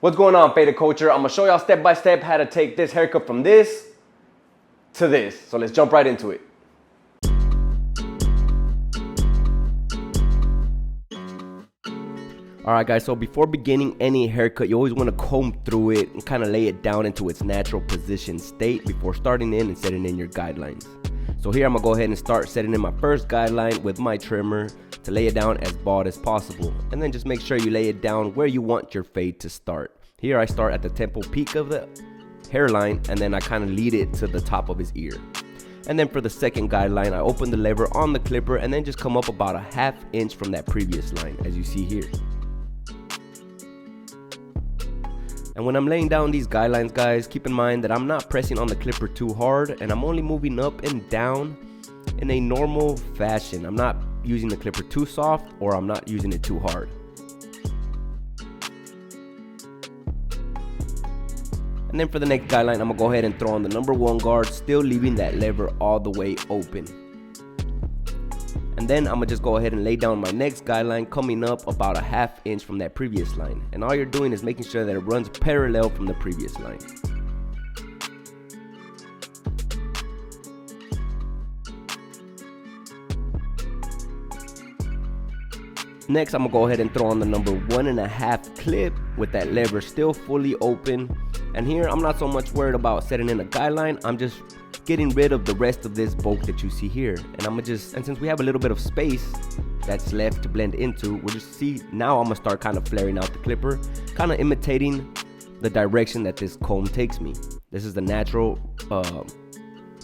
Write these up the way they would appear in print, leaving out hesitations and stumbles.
What's going on, Faded Culture? I'm gonna show y'all step by step how to take this haircut from this to this. So let's jump right into it. Alright guys, so before beginning any haircut, you always want to comb through it and kind of lay it down into its natural position state before starting in and setting in your guidelines. So here I'm gonna go ahead and start setting in my first guideline with my trimmer to lay it down as bald as possible, and then just make sure you lay it down where you want your fade to start. Here I start at the temple peak of the hairline, and then I kind of lead it to the top of his ear. And then for the second guideline, I open the lever on the clipper and then just come up about a ½ inch from that previous line, as you see here. And when I'm laying down these guidelines, guys, keep in mind that I'm not pressing on the clipper too hard, and I'm only moving up and down in a normal fashion. I'm not using the clipper too soft, or I'm not using it too hard. And then for the next guideline, I'm gonna go ahead and throw on the number 1 guard, still leaving that lever all the way open. And then I'm gonna just go ahead and lay down my next guideline, coming up about a ½ inch from that previous line. And all you're doing is making sure that it runs parallel from the previous line. Next, I'm gonna go ahead and throw on the number 1½ clip with that lever still fully open. And here, I'm not so much worried about setting in a guideline. I'm just getting rid of the rest of this bulk that you see here. And since we have a little bit of space that's left to blend into, we'll just see, now I'm gonna start kind of flaring out the clipper, kind of imitating the direction that this comb takes me. This is the natural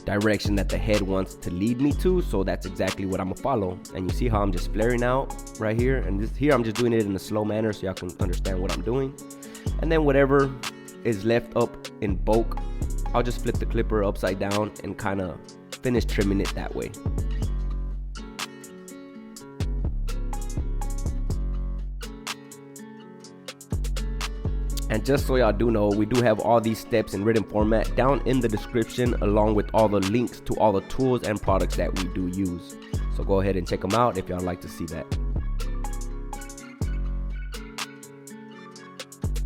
direction that the head wants to lead me to, so that's exactly what I'm gonna follow. And you see how I'm just flaring out right here, and here I'm just doing it in a slow manner so y'all can understand what I'm doing. And then whatever is left up in bulk, I'll just flip the clipper upside down and kind of finish trimming it that way. And just so y'all do know, we do have all these steps in written format down in the description, along with all the links to all the tools and products that we do use. So go ahead and check them out if y'all like to see that.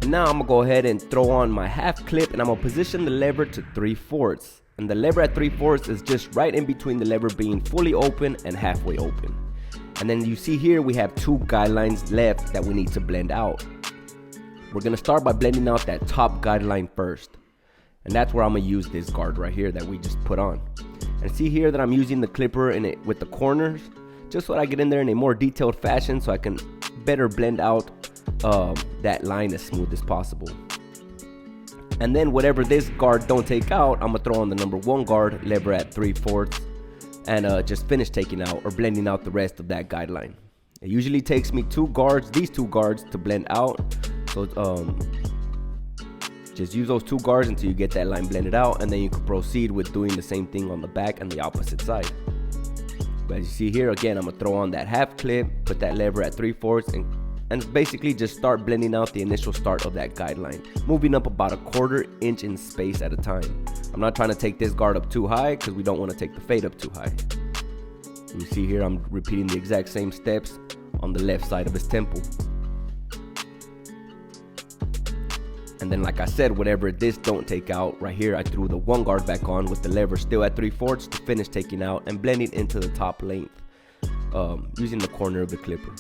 And now I'm gonna go ahead and throw on my ½ clip, and I'm gonna position the lever to 3/4. And the lever at 3/4 is just right in between the lever being fully open and halfway open. And then you see here we have 2 guidelines left that we need to blend out. We're gonna start by blending out that top guideline first. And that's where I'm gonna use this guard right here that we just put on. And see here that I'm using the clipper in it with the corners, just so that I get in there in a more detailed fashion so I can better blend out that line as smooth as possible. And then whatever this guard don't take out, I'm gonna throw on the number 1 guard, lever at 3/4, and just finish taking out or blending out the rest of that guideline. It usually takes me these two guards to blend out. So just use those 2 guards until you get that line blended out, and then you can proceed with doing the same thing on the back and the opposite side. But as you see here, again, I'm gonna throw on that ½ clip, put that lever at 3/4, and basically just start blending out the initial start of that guideline, moving up about a ½ inch in space at a time. I'm not trying to take this guard up too high because we don't want to take the fade up too high. You see here I'm repeating the exact same steps on the left side of his temple. And then, like I said, whatever this don't take out, right here I threw the 1 guard back on with the lever still at 3/4 to finish taking out and blending into the top length using the corner of the clipper.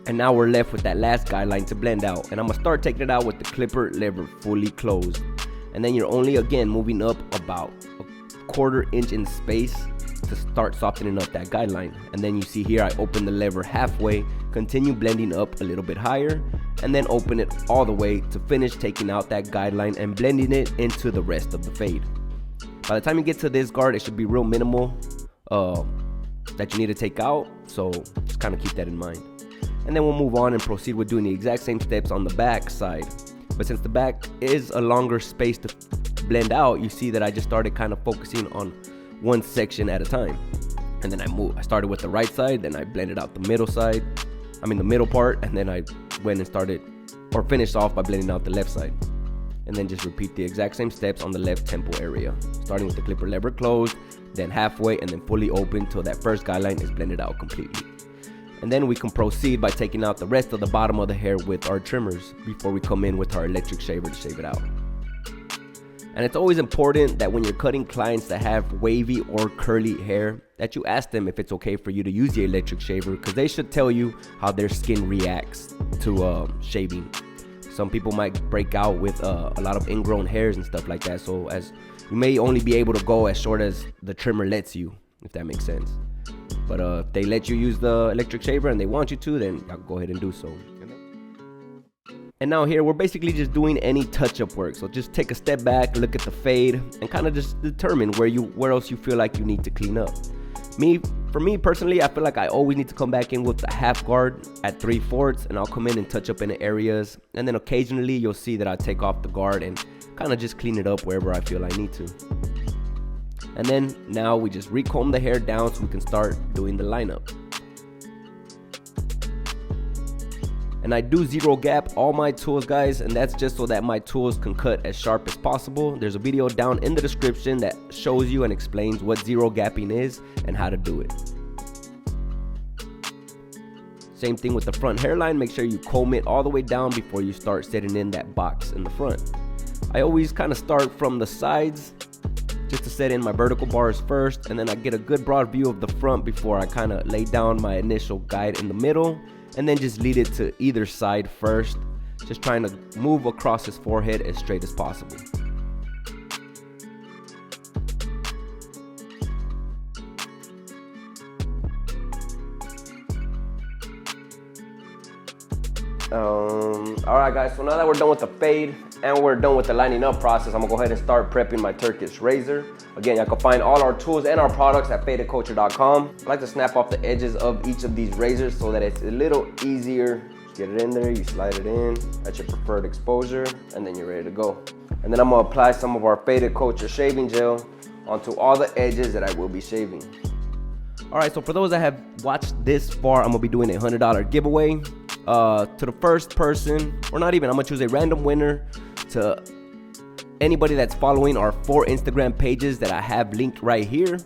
And now we're left with that last guideline to blend out, and I'm gonna start taking it out with the clipper lever fully closed. And then you're only again moving up about a ½ inch in space to start softening up that guideline. And then you see here I open the lever halfway, continue blending up a little bit higher, and then open it all the way to finish taking out that guideline and blending it into the rest of the fade. By the time you get to this guard, it should be real minimal that you need to take out, so just kind of keep that in mind. And then we'll move on and proceed with doing the exact same steps on the back side. But since the back is a longer space to blend out, you see that I just started kind of focusing on one section at a time. And then I started with the right side, then I blended out the middle part, and then I went and started or finished off by blending out the left side. and then just repeat the exact same steps on the left temple area, starting with the clipper lever closed, then halfway, and then fully open till that first guideline is blended out completely. And then we can proceed by taking out the rest of the bottom of the hair with our trimmers before we come in with our electric shaver to shave it out. And it's always important that when you're cutting clients that have wavy or curly hair, that you ask them if it's okay for you to use the electric shaver, because they should tell you how their skin reacts to shaving. Some people might break out with a lot of ingrown hairs and stuff like that, so as you may only be able to go as short as the trimmer lets you, if that makes sense. But if they let you use the electric shaver and they want you to, then y'all go ahead and do so. And now here, we're basically just doing any touch-up work. So just take a step back, look at the fade, and kind of just determine where else you feel like you need to clean up. For me personally, I feel like I always need to come back in with a half guard at 3/4, and I'll come in and touch up in the areas. And then occasionally you'll see that I take off the guard and kind of just clean it up wherever I feel I need to. And then now we just recomb the hair down so we can start doing the lineup. And I do zero gap all my tools, guys, and that's just so that my tools can cut as sharp as possible. There's a video down in the description that shows you and explains what zero gapping is and how to do it. Same thing with the front hairline. Make sure you comb it all the way down before you start setting in that box in the front. I always kind of start from the sides just to set in my vertical bars first, and then I get a good broad view of the front before I kind of lay down my initial guide in the middle, and then just lead it to either side first, just trying to move across his forehead as straight as possible. Alright guys, so now that we're done with the fade and we're done with the lining up process, I'm gonna go ahead and start prepping my Turkish razor. Again, y'all can find all our tools and our products at fadedculture.com. I like to snap off the edges of each of these razors so that it's a little easier. Just get it in there, you slide it in at your preferred exposure, and then you're ready to go. And then I'm gonna apply some of our Faded Culture shaving gel onto all the edges that I will be shaving. Alright, so for those that have watched this far, I'm gonna be doing a $100 giveaway. To the first person, or not even, I'm gonna choose a random winner to anybody that's following our 4 Instagram pages that I have linked right here.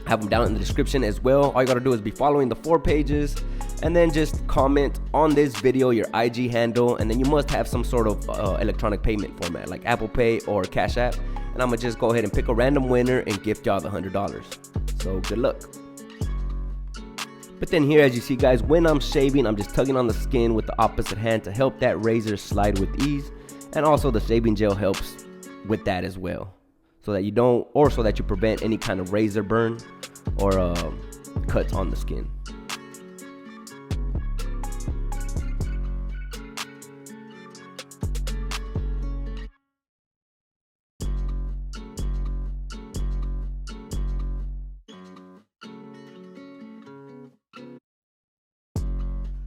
I have them down in the description as well. All you gotta do is be following the 4 pages and then just comment on this video your IG handle, and then you must have some sort of electronic payment format like Apple Pay or Cash App, and I'm gonna just go ahead and pick a random winner and gift y'all the $100. So good luck. But then here, as you see guys, when I'm shaving, I'm just tugging on the skin with the opposite hand to help that razor slide with ease. And also the shaving gel helps with that as well, so that you don't, or so that you prevent any kind of razor burn or cuts on the skin.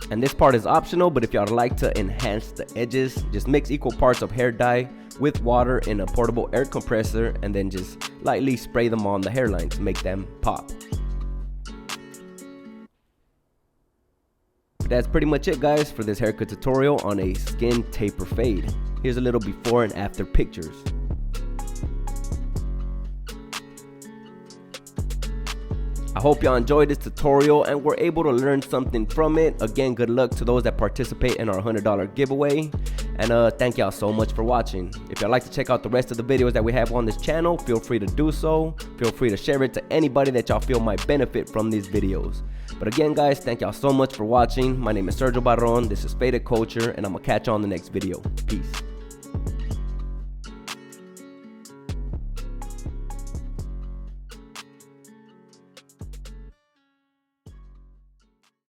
And this part is optional, but if y'all like to enhance the edges, just mix equal parts of hair dye with water in a portable air compressor and then just lightly spray them on the hairline to make them pop. That's pretty much it guys for this haircut tutorial on a skin taper fade. Here's a little before and after pictures. I hope y'all enjoyed this tutorial and were able to learn something from it. Again, good luck to those that participate in our $100 giveaway. And thank y'all so much for watching. If y'all like to check out the rest of the videos that we have on this channel, feel free to do so. Feel free to share it to anybody that y'all feel might benefit from these videos. But again guys, thank y'all so much for watching. My name is Sergio Barron, this is Faded Culture, and I'm gonna catch you on the next video. Peace.